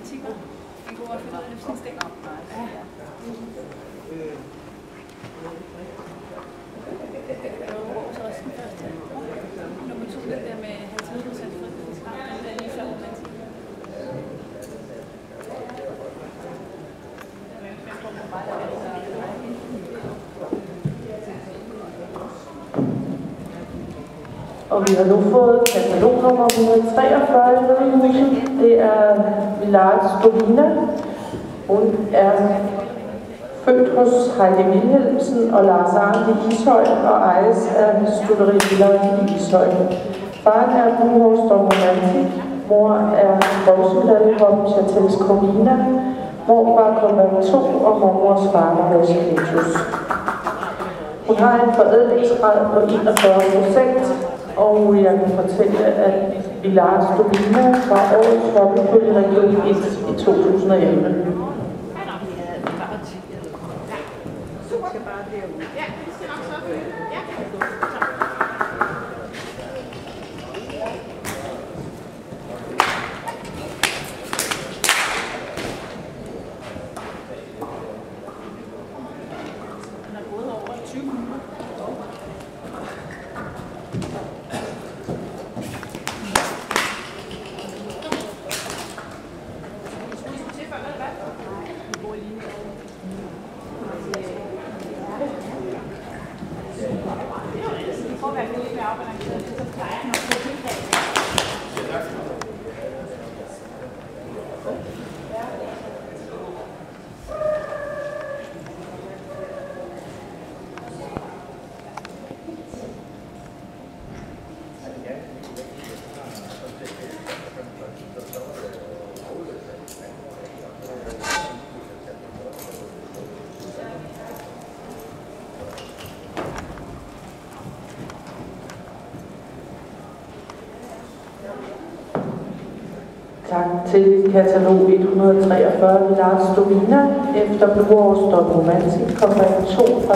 romantiker. En god at finde ud af livsindstænk. Ja. Så også den første. Nummer 2, den der med 50% frihedsgrad, den er lige før romantik. Og vi har nu fået katalognummer 143 i huset. Det er Village Dovina. Hun er født hos Heidi Wilhelmsen og Lars Arne i Ishøj og ejes af Studeri Village i Ishøj. Faren er Buhorst og romantik. Mor er voksenladehop Chatels Corina. Mor var Kombat 2 og mormors far var Rosiketus. Hun har en forædlingsgrad på 41%, og jeg kan fortælle, at Village Dovina var årets hobbyfuld i Region 1 i 2011. Tak til katalog 143 Village Dovina. Efter Buhorst og romantik kommer 2 fra